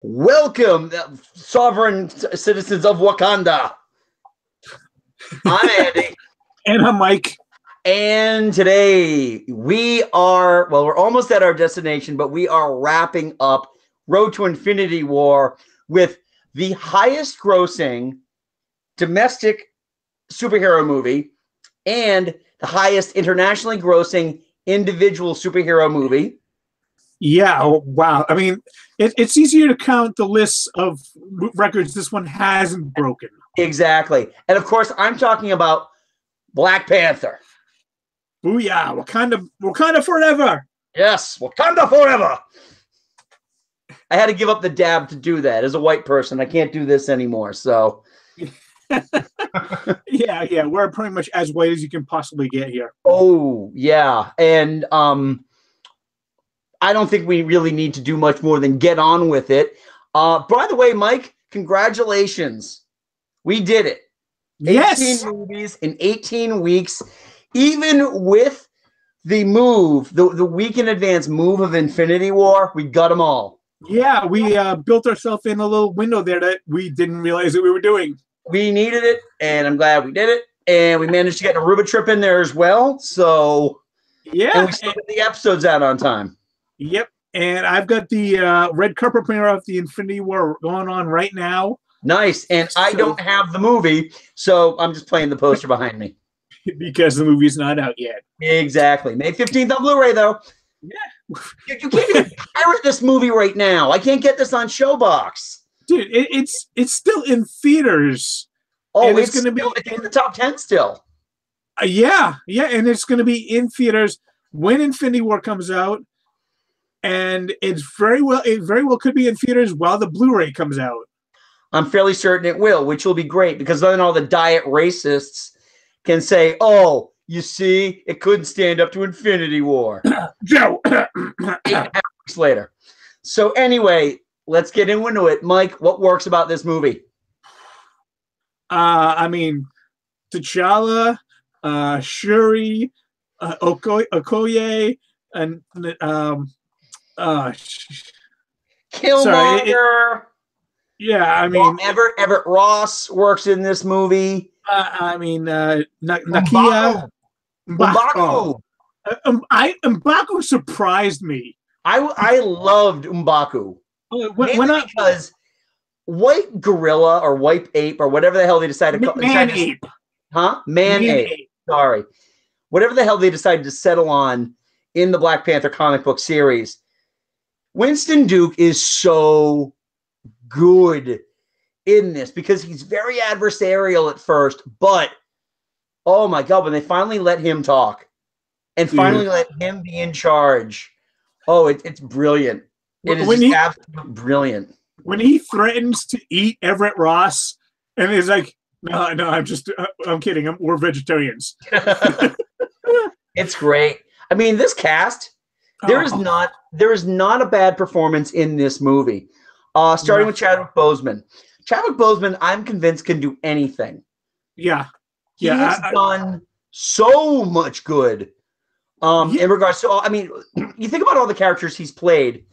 Welcome, sovereign citizens of Wakanda. I'm Andy. And I'm Mike. And today we're almost at our destination, but we are wrapping up Road to Infinity War with the highest grossing domestic superhero movie and the highest internationally grossing individual superhero movie. Yeah, wow. I mean, it's easier to count the lists of records this one hasn't broken. Exactly. And of course, I'm talking about Black Panther. Booyah, Wakanda forever. Yes, Wakanda forever. I had to give up the dab to do that. As a white person, I can't do this anymore. So, yeah, we're pretty much as white as you can possibly get here. Oh, yeah. And I don't think we really need to do much more than get on with it. By the way, Mike, congratulations. We did it. Yes. 18 movies in 18 weeks. Even with the move, the week in advance move of Infinity War, we got them all. Yeah, we built ourselves in a little window there that we didn't realize that we were doing. We needed it, and I'm glad we did it. And we managed to get an Aruba trip in there as well. So, yeah. And we still get the episodes out on time. Yep. And I've got the red carpet premiere of the Infinity War going on right now. Nice. And I don't have the movie, so I'm just playing the poster behind me. Because the movie's not out yet. Exactly. May 15th on Blu-ray, though. Yeah. You can't even pirate this movie right now. I can't get this on Showbox. Dude, it's still in theaters. Oh, it's going to be in the top 10 still. Yeah, and it's going to be in theaters when Infinity War comes out. And it very well could be in theaters while the Blu-ray comes out. I'm fairly certain it will, which will be great because then all the diet racists can say, "Oh, you see, it couldn't stand up to Infinity War." Joe. 8 weeks later. So anyway, let's get into it. Mike, what works about this movie? I mean, T'Challa, Shuri, Okoye, and Killmonger. Yeah, I mean, Everett Ross works in this movie. I mean, Nakia. M'Baku. M'Baku surprised me. I loved M'Baku. Because white gorilla or white ape or whatever the hell they decided to call ape. Huh? Man ape. Sorry. Whatever the hell they decided to settle on in the Black Panther comic book series. Winston Duke is so good in this because he's very adversarial at first, but oh my God, when they finally let him talk and finally let him be in charge, it's brilliant. It is absolutely brilliant. When he threatens to eat Everett Ross and he's like, no, I'm kidding. We're vegetarians. It's great. I mean, this cast, there is not a bad performance in this movie. Starting with Chadwick Boseman. Chadwick Boseman, I'm convinced, can do anything. Yeah. He has done so much good in regards to, I mean, you think about all the characters he's played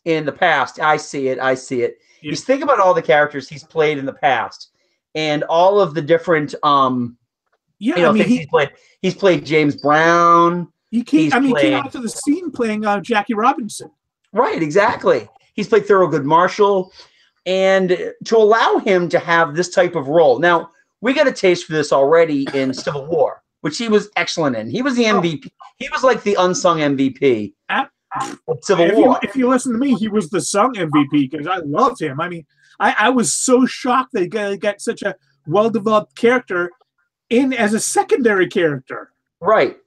in the past. I see it. Yeah. You think about all the characters he's played in the past and all of the different things he's played. He's played James Brown. He came onto the scene playing Jackie Robinson. Right, exactly. He's played Thurgood Marshall. And to allow him to have this type of role. Now, we got a taste for this already in Civil War, which he was excellent in. He was the MVP. He was like the unsung MVP of Civil War. If you listen to me, he was the sung MVP because I loved him. I mean, I was so shocked they got such a well-developed character in as a secondary character. Right.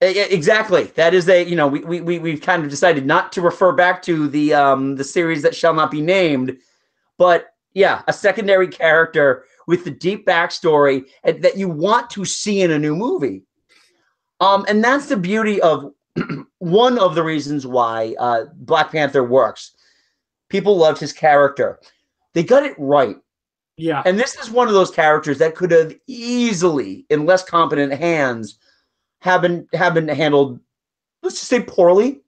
Exactly. That is we've kind of decided not to refer back to the series that shall not be named, but yeah, a secondary character with the deep backstory that you want to see in a new movie. And that's the beauty of one of the reasons why Black Panther works. People loved his character. They got it right. Yeah. And this is one of those characters that could have easily, in less competent hands, have been handled, let's just say, poorly.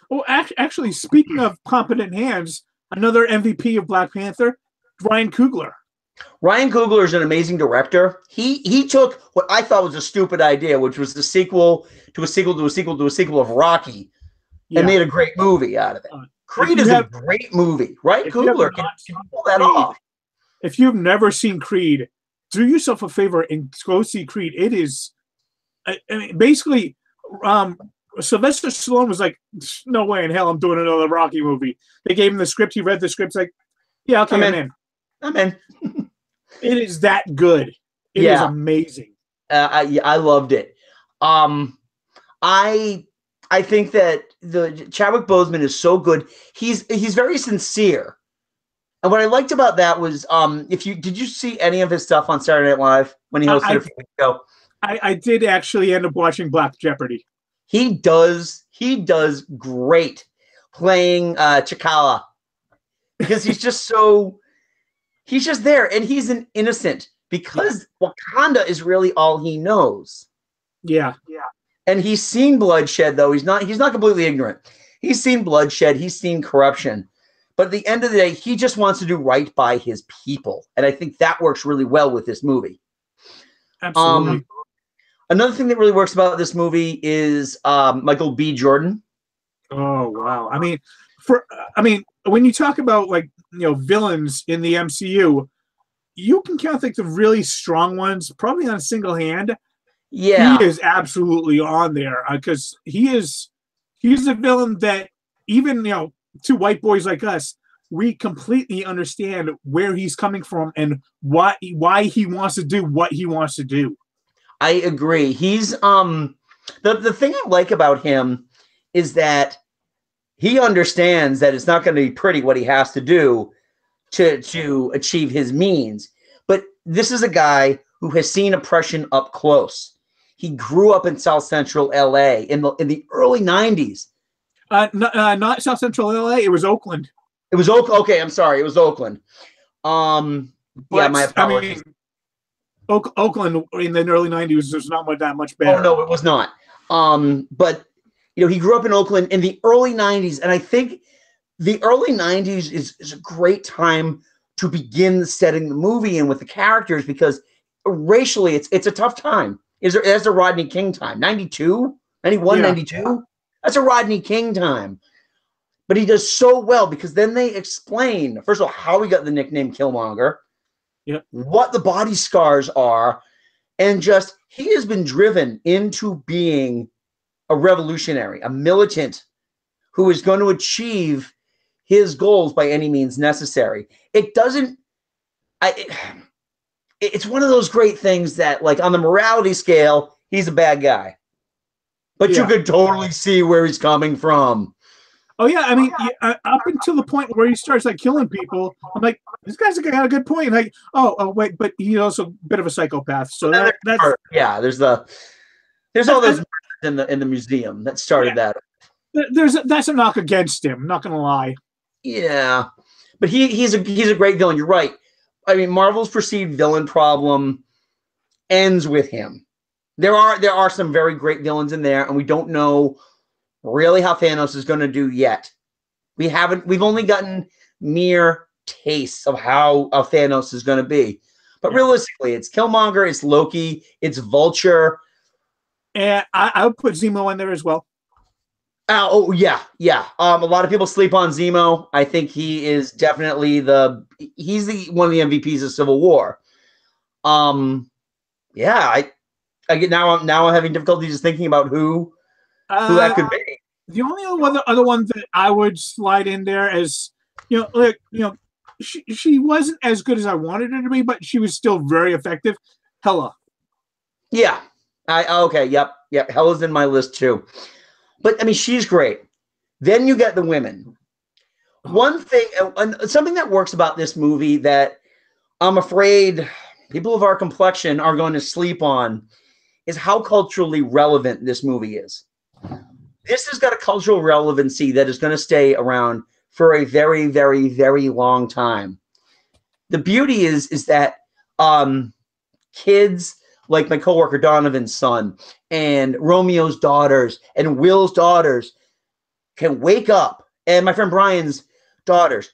Well, actually, speaking of competent hands, Another MVP of Black Panther, Ryan Coogler. Ryan Coogler is an amazing director. He took what I thought was a stupid idea, which was the sequel to a sequel to a sequel to a sequel of Rocky, and made a great movie out of it. Creed is a great movie. Ryan Coogler can pull that off. If you've never seen Creed, do yourself a favor and go see Creed. It is, I mean, basically, Sylvester Stallone was like, "No way in hell I'm doing another Rocky movie." They gave him the script. He read the script. Like, yeah, okay, I'm in. It is that good. It is amazing. I loved it. I think that the Chadwick Boseman is so good. He's very sincere. And what I liked about that was, did you see any of his stuff on Saturday Night Live when he hosted a few weeks ago? I did actually end up watching Black Jeopardy. He does great playing T'Challa, because he's just there, and he's an innocent, because Wakanda is really all he knows. Yeah. And he's seen bloodshed, though. He's not completely ignorant. He's seen bloodshed. He's seen corruption. But at the end of the day, he just wants to do right by his people. And I think that works really well with this movie. Absolutely. Another thing that really works about this movie is Michael B. Jordan. Oh, wow. I mean, when you talk about, like, villains in the MCU, you can count the really strong ones probably on a single hand. Yeah, he is absolutely on there, because he's a villain that even to white boys like us, we completely understand where he's coming from and why he wants to do what he wants to do. I agree. He's the thing I like about him is that he understands that it's not going to be pretty what he has to do to achieve his means. But this is a guy who has seen oppression up close. He grew up in South Central LA in the early 90s. Not South Central LA. It was Oakland. It was Oakland. Okay, I'm sorry. It was Oakland. My apologies. Oakland in the early 90s was not that much better. Oh, no, it was not. But, he grew up in Oakland in the early 90s. And I think the early 90s is a great time to begin setting the movie in with the characters, because racially it's a tough time. That's a Rodney King time. 92? 91, 92? That's a Rodney King time. But he does so well, because then they explain, first of all, how he got the nickname Killmonger, what the body scars are, and just he has been driven into being a revolutionary, a militant who is going to achieve his goals by any means necessary. It's one of those great things that, like, on the morality scale, he's a bad guy. But you could totally see where he's coming from. Oh, yeah. I mean, up until the point where he starts, like, killing people, I'm like, this guy's got a good point. Like, oh, wait, but he's also a bit of a psychopath. So that's... Yeah, there's all those in the museum that started that. That's a knock against him, not going to lie. Yeah. But he's a great villain. You're right. I mean, Marvel's perceived villain problem ends with him. There are some very great villains in there, and we don't know really how Thanos is going to do yet. We've only gotten mere tastes of how Thanos is going to be. But realistically, it's Killmonger, it's Loki, it's Vulture. And I would put Zemo in there as well. Yeah. A lot of people sleep on Zemo. I think he is definitely he's one of the MVPs of Civil War. I get now I'm having difficulty just thinking about who that could be. The only other one that I would slide in there as she wasn't as good as I wanted her to be, but she was still very effective. Hela. Yeah. Yep. Hela's in my list too. But I mean, she's great. Then you get the women. One thing, something that works about this movie that I'm afraid people of our complexion are going to sleep on is how culturally relevant this movie is. This has got a cultural relevancy that is going to stay around for a very, very, very long time. The beauty is that kids like my coworker Donovan's son and Romeo's daughters and Will's daughters can wake up, and my friend Brian's daughters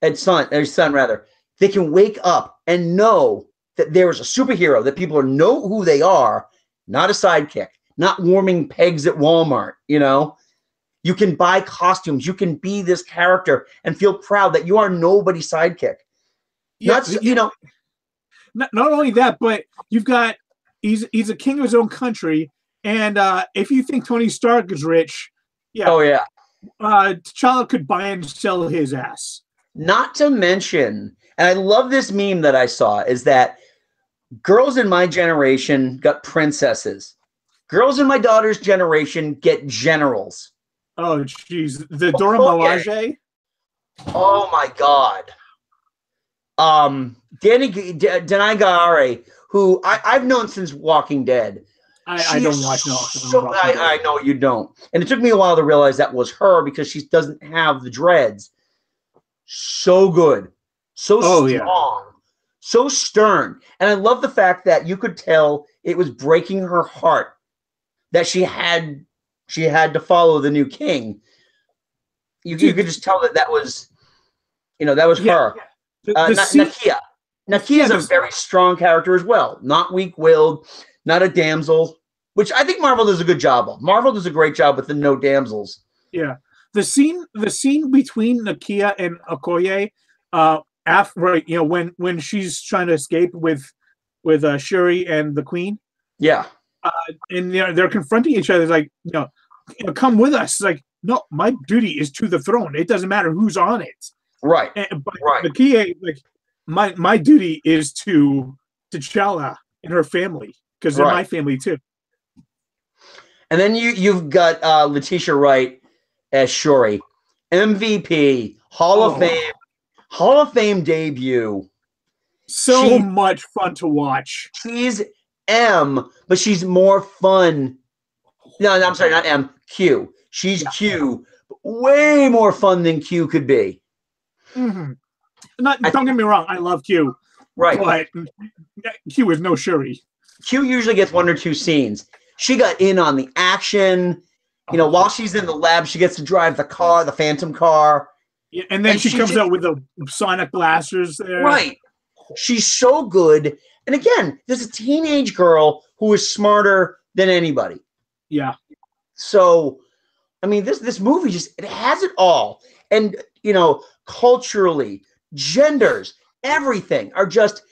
their son rather, they can wake up and know that there is a superhero, that people know who they are, not a sidekick, not warming pegs at Walmart, you know? You can buy costumes. You can be this character and feel proud that you are nobody's sidekick. Yeah, not, you know. Not only that, but you've got he's a king of his own country, and if you think Tony Stark is rich, yeah, oh yeah, T'Challa could buy and sell his ass. Not to mention, and I love this meme that I saw, is that girls in my generation got princesses. Girls in my daughter's generation get generals. Oh, jeez. The Dora Milaje? Oh, my God. Denai Gare, who I've known since Walking Dead. I don't watch no. I know you don't. And it took me a while to realize that was her because she doesn't have the dreads. So good. So strong. So stern. And I love the fact that you could tell it was breaking her heart that she had to follow the new king. You could just tell that was, that was her. Nakia. Nakia is a very strong character as well. Not weak-willed, not a damsel, which I think Marvel does a good job of. Marvel does a great job with the no damsels. Yeah. The scene between Nakia and Okoye, when she's trying to escape with Shuri and the Queen. Yeah. And they're confronting each other, like, come with us. It's like, no, my duty is to the throne. It doesn't matter who's on it. Right. But Nakia, like, my duty is to T'Challa and her family, because they're my family too. And then you've got Letitia Wright as Shuri, MVP, Hall of Fame debut. So much fun to watch. She's M, but she's more fun. No, I'm sorry, not M. Q. She's Q. Way more fun than Q could be. Mm-hmm. Don't get me wrong, I love Q. Right. But Q is no Shuri. Q usually gets 1 or 2 scenes. She got in on the action. While she's in the lab, she gets to drive the car, the Phantom car. Yeah, and then she comes out with the sonic blasters there. Right. She's so good. And again, this is a teenage girl who is smarter than anybody. Yeah. So, I mean, this movie it has it all. And, culturally, genders, everything are just,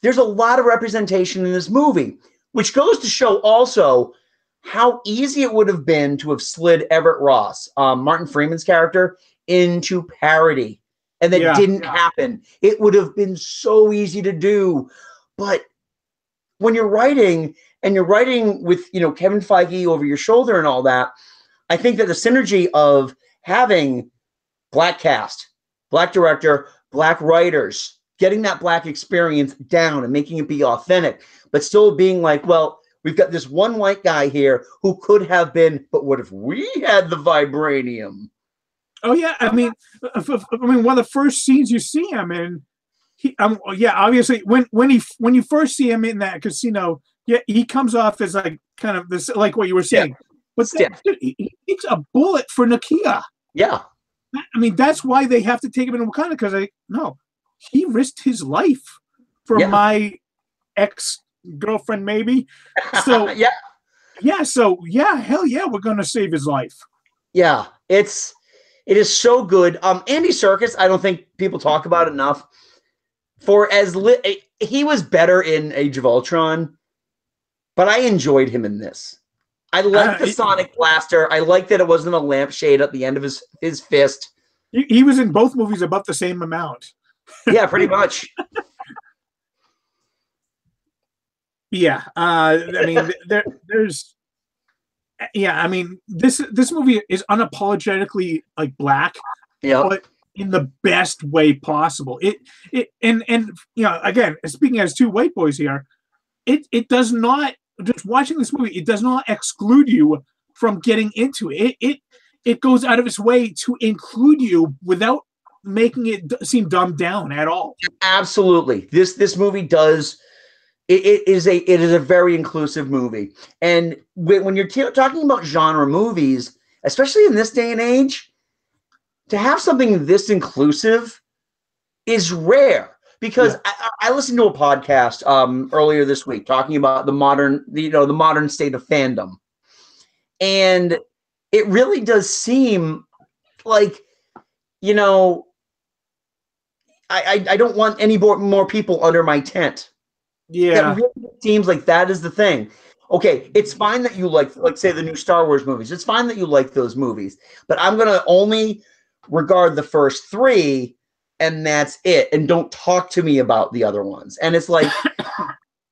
there's a lot of representation in this movie, which goes to show also how easy it would have been to have slid Everett Ross, Martin Freeman's character, into parody. And that didn't happen. It would have been so easy to do. But when you're writing, and you're writing with, Kevin Feige over your shoulder and all that, I think that the synergy of having black cast, black director, black writers, getting that black experience down and making it be authentic, but still being like, well, we've got this one white guy here who could have been, but what if we had the vibranium? Oh yeah, I mean, one of the first scenes you see him in, obviously when you first see him in that casino, he comes off as like kind of this, like what you were saying, but dude, he takes a bullet for Nakia. Yeah, I mean that's why they have to take him into Wakanda, because he risked his life for my ex-girlfriend, maybe. So hell yeah, we're gonna save his life. Yeah, it is so good. Andy Serkis, I don't think people talk about enough. He was better in Age of Ultron, but I enjoyed him in this. I liked the sonic blaster. I liked that it wasn't a lampshade at the end of his fist. He was in both movies about the same amount. Yeah, pretty much. Yeah, I mean, there's. Yeah, I mean, this movie is unapologetically like black, but in the best way possible. And again, speaking as two white boys here, it does not, just watching this movie, it does not exclude you from getting into it. It goes out of its way to include you without making it seem dumbed down at all. Absolutely, this movie does. It is a very inclusive movie, and when you're talking about genre movies, especially in this day and age, to have something this inclusive is rare because I listened to a podcast earlier this week talking about the modern state of fandom. And it really does seem like, I don't want any more people under my tent. Yeah. It really seems like that is the thing. Okay, it's fine that you like say the new Star Wars movies. It's fine that you like those movies, but I'm going to only regard the first 3 and that's it. And don't talk to me about the other ones. And it's like,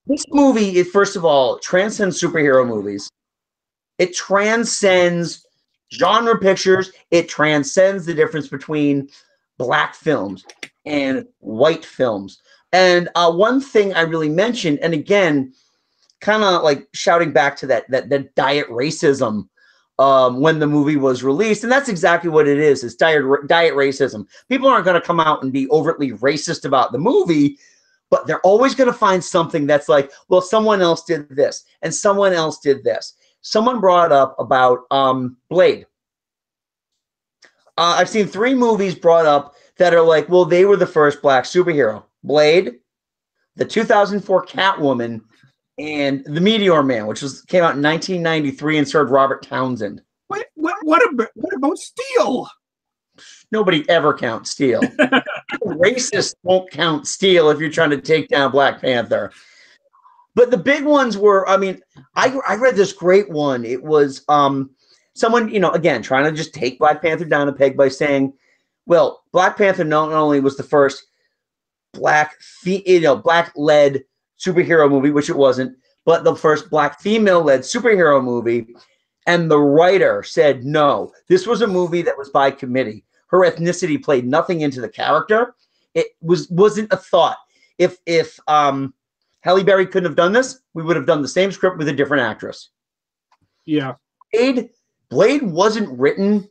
this movie, first of all, transcends superhero movies. It transcends genre pictures. It transcends the difference between black films and white films. And one thing I really mentioned, and again, kind of like shouting back to that diet racism when the movie was released, and that's exactly what it is. It's diet racism. People aren't going to come out and be overtly racist about the movie, but they're always going to find something that's like, well, someone else did this, and someone else did this. Someone brought up about Blade. I've seen 3 movies brought up that are like, well, they were the first black superhero. Blade, the 2004 Catwoman, and The Meteor Man, which came out in 1993 and starred Robert Townsend. What about Steel? Nobody ever counts Steel. Racists won't count Steel if you're trying to take down Black Panther. But the big ones were, I mean, I read this great one. It was someone, again, trying to just take Black Panther down a peg by saying, well, Black Panther not only was the first black-led superhero movie, which it wasn't, but the first black female-led superhero movie. And the writer said, no, this was a movie that was by committee. Her ethnicity played nothing into the character. It wasn't a thought. If Halle Berry couldn't have done this, we would have done the same script with a different actress. Yeah. Blade wasn't written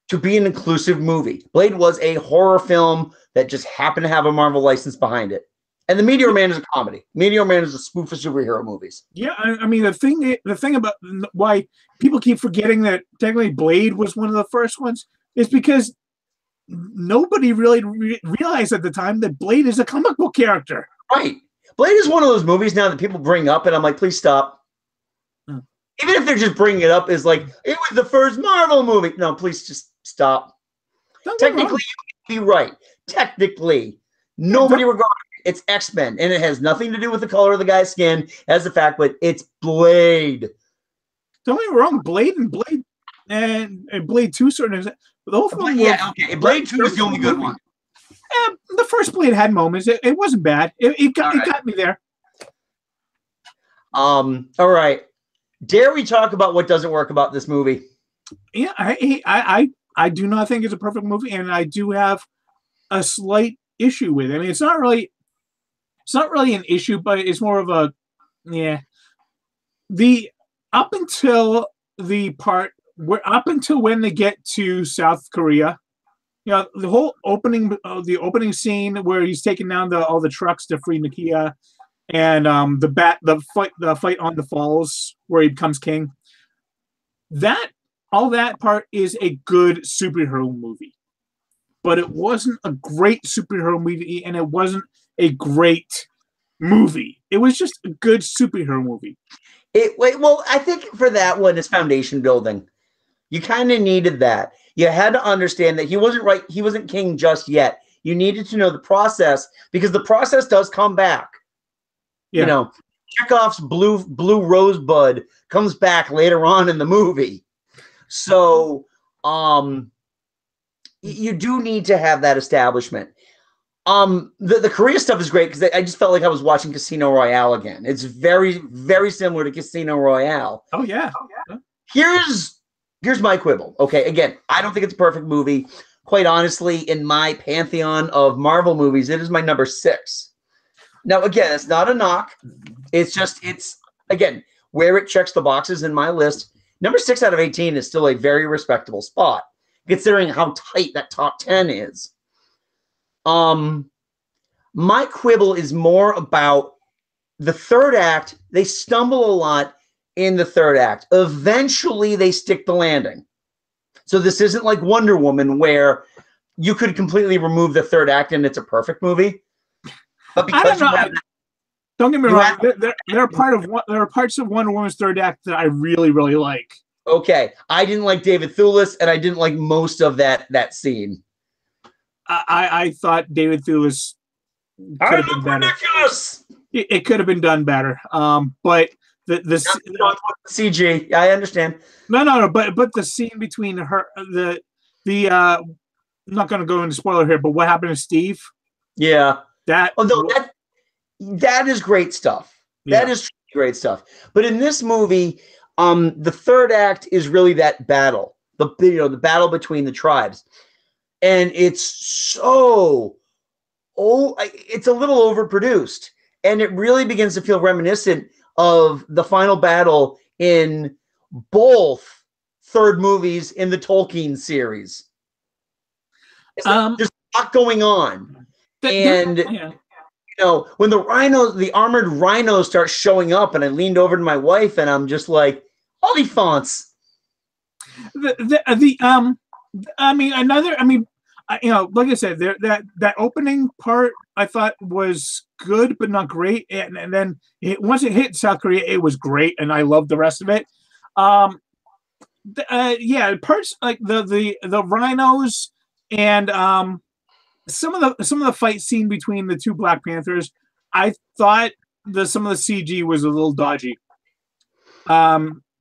to be an inclusive movie. Blade was a horror film that just happened to have a Marvel license behind it. And The Meteor Man is a comedy. Meteor Man is a spoof of superhero movies. Yeah, I mean, the thing about why people keep forgetting that technically Blade was one of the first ones is because nobody really realized at the time that Blade is a comic book character. Right. Blade is one of those movies now that people bring up, and I'm like, please stop. Even if they're just bringing it up as like, it was the first Marvel movie. No, please just stop. Technically, you can be right. Technically, nobody regards it. It's X-Men, and it has nothing to do with the color of the guy's skin as the fact, but it's Blade. Don't get me wrong, Blade and Blade 2 certainly. The whole film, Blade 2 is the only good one. The first Blade had moments. It wasn't bad. It got me there. All right. Dare we talk about what doesn't work about this movie? Yeah, I do not think it's a perfect movie, and I do have a slight issue with it. I mean, it's not really an issue, but it's more of a up until when they get to South Korea. The whole opening scene where he's taking down all the trucks to free Nakia, and the fight on the falls where he becomes king. All that part is a good superhero movie, but it wasn't a great superhero movie, and it wasn't a great movie. It was just a good superhero movie. Well, I think for that one, it's foundation building. You kind of needed that. You had to understand that he wasn't king just yet. You needed to know the process, because the process does come back. Yeah. Chekhov's blue rosebud comes back later on in the movie. So you do need to have that establishment. The Korea stuff is great because I just felt like I was watching Casino Royale again. It's very, very similar to Casino Royale. Oh yeah. Here's my quibble. Okay, again, I don't think it's a perfect movie. Quite honestly, in my pantheon of Marvel movies, it is my number 6. Now, again, it's not a knock. It's again, where it checks the boxes in my list. Number 6 out of 18 is still a very respectable spot, considering how tight that top 10 is. My quibble is more about the third act. They stumble a lot in the third act. Eventually, they stick the landing. So this isn't like Wonder Woman, where you could completely remove the third act and it's a perfect movie. But because don't get me wrong, there are parts of Wonder Woman's third act that I really, really like. Okay, I didn't like David Thewlis, and I didn't like most of that scene. I thought David Thewlis could have been better. Ridiculous. It could have been done better. But the CG, I understand. No. But the scene between her, I'm not going to go into spoiler here, but what happened to Steve? Yeah, that is great stuff. Yeah. That is great stuff. But in this movie, the third act is really that battle, the battle between the tribes, and it's it's a little overproduced, and it really begins to feel reminiscent of the final battle in both third movies in the Tolkien series. There's a lot going on, and when the armored rhinos start showing up, and I leaned over to my wife, and I'm just like, holy fonts. Like I said, that opening part I thought was good, but not great. And then once it hit South Korea, it was great, and I loved the rest of it. Parts like the rhinos and some of the fight scene between the two Black Panthers, I thought some of the CG was a little dodgy.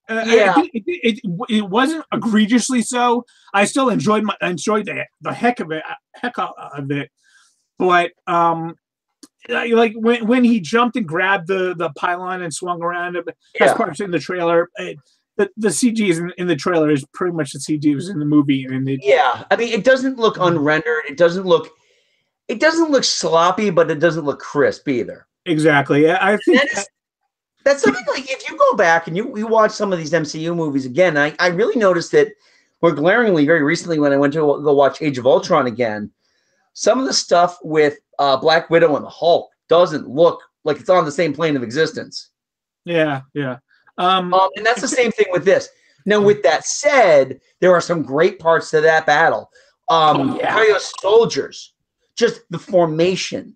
It wasn't egregiously so. I still enjoyed the heck of it. But like when he jumped and grabbed the pylon and swung around, that's part in the trailer. The CG in the trailer is pretty much the CG was in the movie, and I mean, it doesn't look unrendered. It doesn't look sloppy, but it doesn't look crisp either. Exactly. I think that's something like if you go back and you watch some of these MCU movies again, I really noticed it more glaringly very recently when I went to go watch Age of Ultron again. Some of the stuff with Black Widow and the Hulk doesn't look like it's on the same plane of existence. Yeah. And that's the same thing with this. Now, with that said, there are some great parts to that battle. Soldiers, just the formation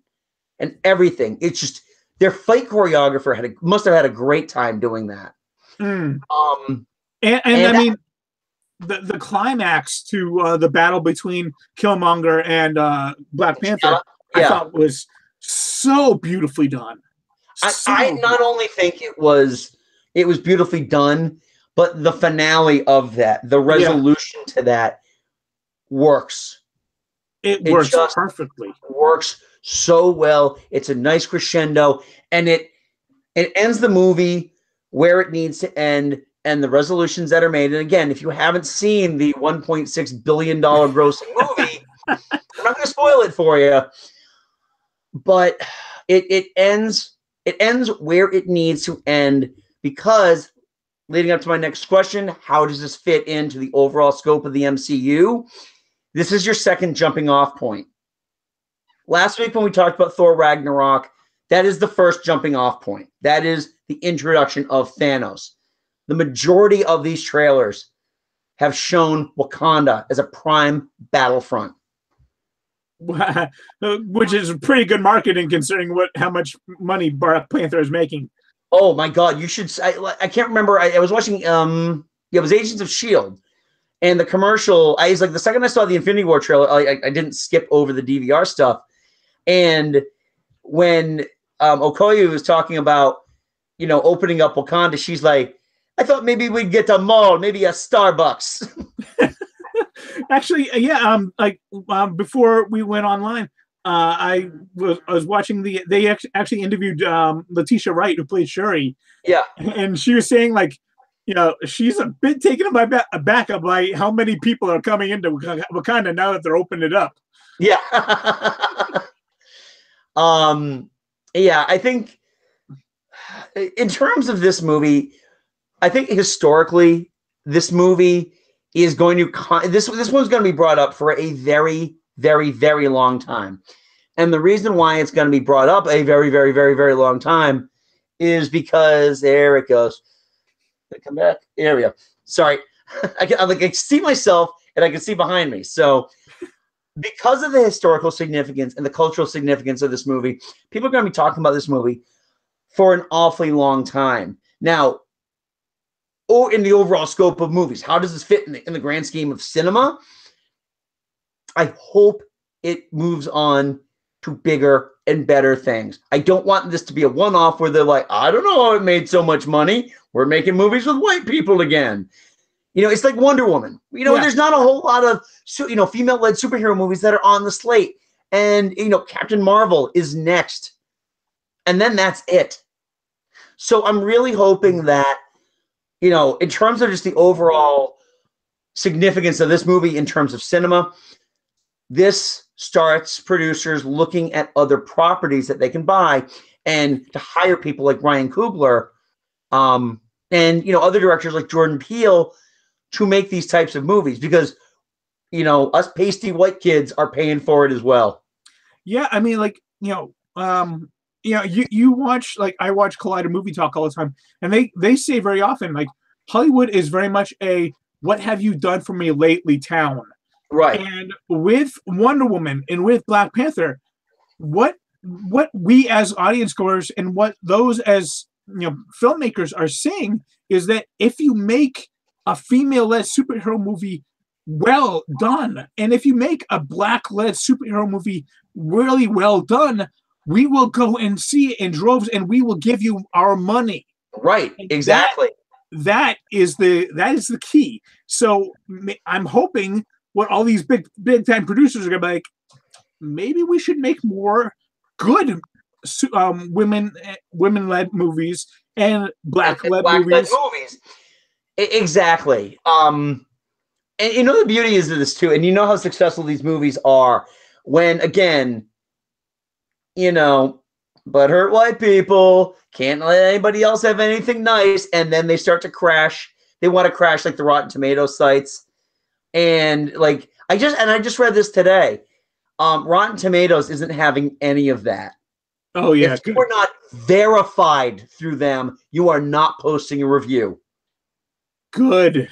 and everything. It's just their fight choreographer must have had a great time doing that. And I mean, the climax to the battle between Killmonger and Black Panther, I thought was so beautifully done. I not only think it was beautifully done, but the finale of that, the resolution to that works. It works perfectly. Works so well. It's a nice crescendo, and it ends the movie where it needs to end, and the resolutions that are made. And again, if you haven't seen the $1.6 billion grossing movie, I'm not going to spoil it for you, but it ends where it needs to end, because leading up to my next question, how does this fit into the overall scope of the MCU? This is your second jumping off point. Last week when we talked about Thor Ragnarok, that is the first jumping off point. That is the introduction of Thanos. The majority of these trailers have shown Wakanda as a prime battlefront. Which is pretty good marketing considering how much money Black Panther is making. Oh my God! You should. I can't remember. I was watching. It was Agents of S.H.I.E.L.D. And the commercial. I was like, the second I saw the Infinity War trailer, I didn't skip over the DVR stuff. And when Okoye was talking about, opening up Wakanda, she's like, I thought maybe we'd get a mall, maybe a Starbucks. Actually, before we went online, I was watching they actually interviewed Letitia Wright, who played Shuri. Yeah. And she was saying, like, she's a bit taken aback by how many people are coming into Wakanda now that they're opening it up. Yeah. I think in terms of this movie, I think historically this movie is going to this one's going to be brought up for a very, very, very long time. And the reason why it's going to be brought up a very, very, very, very long time is because there it goes. Come back. There we go. Sorry. I can see myself and I can see behind me. So because of the historical significance and the cultural significance of this movie, people are going to be talking about this movie for an awfully long time. Now, or in the overall scope of movies, how does this fit in the grand scheme of cinema? I hope it moves on to bigger and better things. I don't want this to be a one-off where they're like, I don't know how it made so much money. We're making movies with white people again. You know, it's like Wonder Woman. You know, there's not a whole lot of, female-led superhero movies that are on the slate. And, Captain Marvel is next. And then that's it. So I'm really hoping that, in terms of just the overall significance of this movie in terms of cinema, this starts producers looking at other properties that they can buy and to hire people like Ryan Coogler and, other directors like Jordan Peele to make these types of movies because, us pasty white kids are paying for it as well. Yeah, I mean, you watch, I watch Collider Movie Talk all the time, and they say very often, Hollywood is very much a what have you done for me lately town. Right. And with Wonder Woman and with Black Panther, what we as audience goers and what those as filmmakers are saying is that if you make a female-led superhero movie well done, and if you make a black-led superhero movie really well done, we will go and see it in droves, and we will give you our money. Right, exactly. That is the key. So I'm hoping what all these big time producers are gonna be like, maybe we should make more good women-led movies and black-led movies. Exactly. And the beauty is of this too, and how successful these movies are when, again, butthurt white people can't let anybody else have anything nice, and then they start to crash. They want to crash like the Rotten Tomatoes sites. And I just read this today. Rotten Tomatoes isn't having any of that. Oh yeah. If you are not verified through them, you are not posting a review. Good.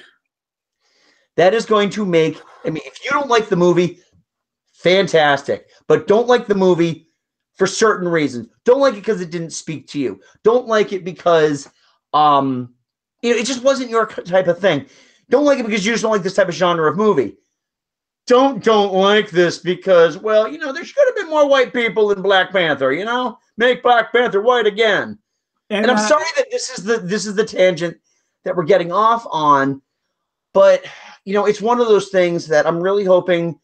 That is going to make, if you don't like the movie, fantastic. But don't like the movie for certain reasons. Don't like it because it didn't speak to you. Don't like it because it just wasn't your type of thing. Don't like it because you just don't like this type of genre of movie. Don't like this because, there should have been more white people in Black Panther, Make Black Panther white again. And I'm sorry that this is the tangent that we're getting off on, but it's one of those things that I'm really hoping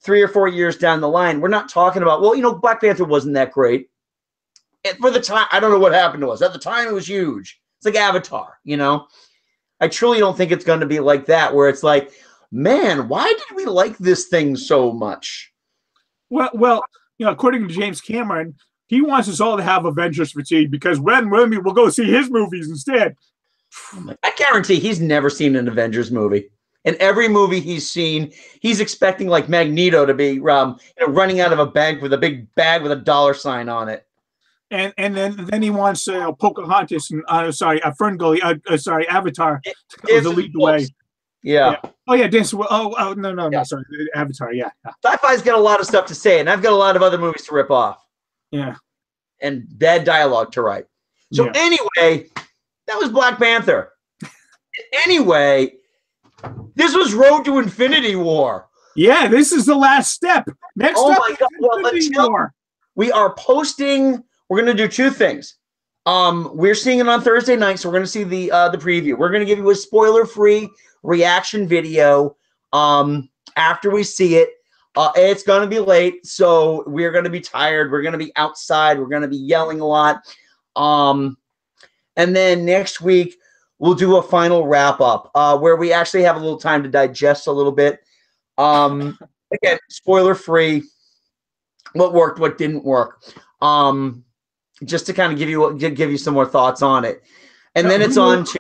3 or 4 years down the line, we're not talking about, Black Panther wasn't that great. And for the time, I don't know what happened to us. At the time, it was huge. It's like Avatar, I truly don't think it's going to be like that, where it's like, man, why did we like this thing so much? Well, according to James Cameron, he wants us all to have Avengers fatigue because when we will go see his movies instead. I guarantee he's never seen an Avengers movie. In every movie he's seen, he's expecting like Magneto to be running out of a bank with a big bag with a $sign on it. And then he wants Pocahontas and Ferngully, Avatar to lead the way. Yeah. Oh yeah, Dance. No, sorry, Avatar. Yeah. Sci-fi's got a lot of stuff to say, and I've got a lot of other movies to rip off. Yeah. And bad dialogue to write. So anyway, that was Black Panther. Anyway, this was Road to Infinity War. Yeah, this is the last step. Next up, my God. Well, we are posting. We're going to do two things. We're seeing it on Thursday night, so we're going to see the preview. We're going to give you a spoiler-free reaction video after we see it. It's going to be late, so we're going to be tired. We're going to be outside. We're going to be yelling a lot. And then next week, we'll do a final wrap-up where we actually have a little time to digest a little bit. Again, spoiler-free. What worked, what didn't work. Just to kind of give you some more thoughts on it. And then it's on to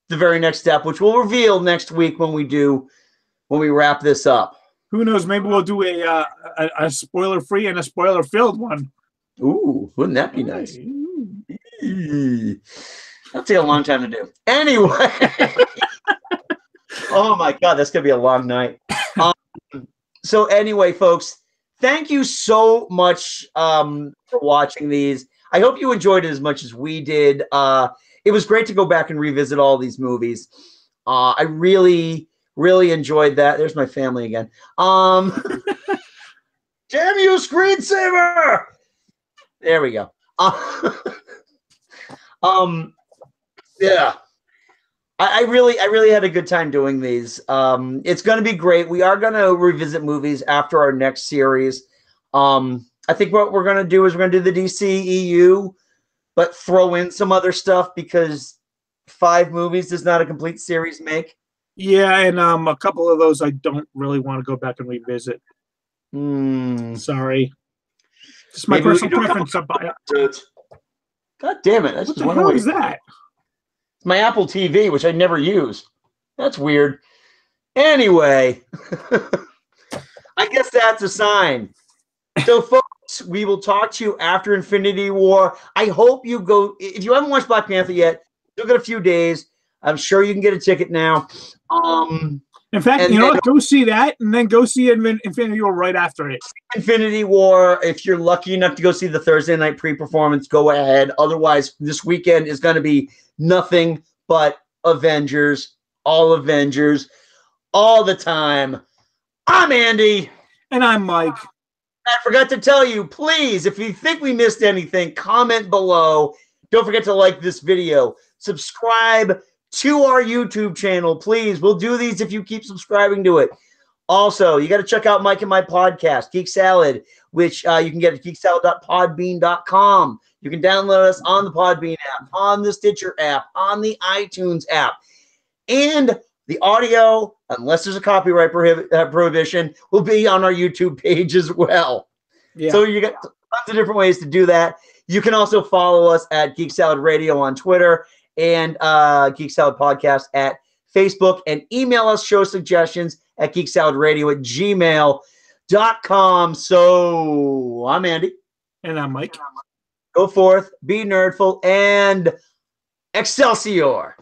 the very next step, which we'll reveal next week when we wrap this up. Who knows? Maybe we'll do a spoiler-free and a spoiler-filled one. Ooh, wouldn't that be nice? That'll take a long time to do. Anyway. Oh, my God. That's going to be a long night. So anyway, folks, thank you so much for watching these. I hope you enjoyed it as much as we did. It was great to go back and revisit all these movies. I really, really enjoyed that. There's my family again. Damn you, screensaver! There we go. Yeah. I really had a good time doing these. It's going to be great. We are going to revisit movies after our next series. I think what we're going to do is we're going to do the DCEU, but throw in some other stuff because 5 movies does not a complete series make. Yeah, and a couple of those I don't really want to go back and revisit. Sorry. It's my personal preference. God damn it. What the hell is that? It's my Apple TV, which I never use. That's weird. Anyway, I guess that's a sign. So, folks, we will talk to you after Infinity War. I hope you go. If you haven't watched Black Panther yet, you'll get a few days. I'm sure you can get a ticket now. In fact, you know what? Go see that, and then go see Infinity War right after it. Infinity War, if you're lucky enough to go see the Thursday night pre-performance, go ahead. Otherwise, this weekend is going to be nothing but Avengers, all the time. I'm Andy. And I'm Mike. I forgot to tell you, please, if you think we missed anything, comment below. Don't forget to like this video. Subscribe to our YouTube channel, please. We'll do these if you keep subscribing to it. Also, you got to check out Mike and my podcast, Geek Salad, which you can get at geeksalad.podbean.com. You can download us on the Podbean app, on the Stitcher app, on the iTunes app. And the audio, unless there's a copyright prohibition, will be on our YouTube page as well. Yeah. So you got tons of different ways to do that. You can also follow us at Geek Salad Radio on Twitter and Geek Salad Podcast at Facebook, and email us show suggestions at geeksaladradio@gmail.com. So I'm Andy. And I'm Mike. Go forth, be nerdful, and Excelsior.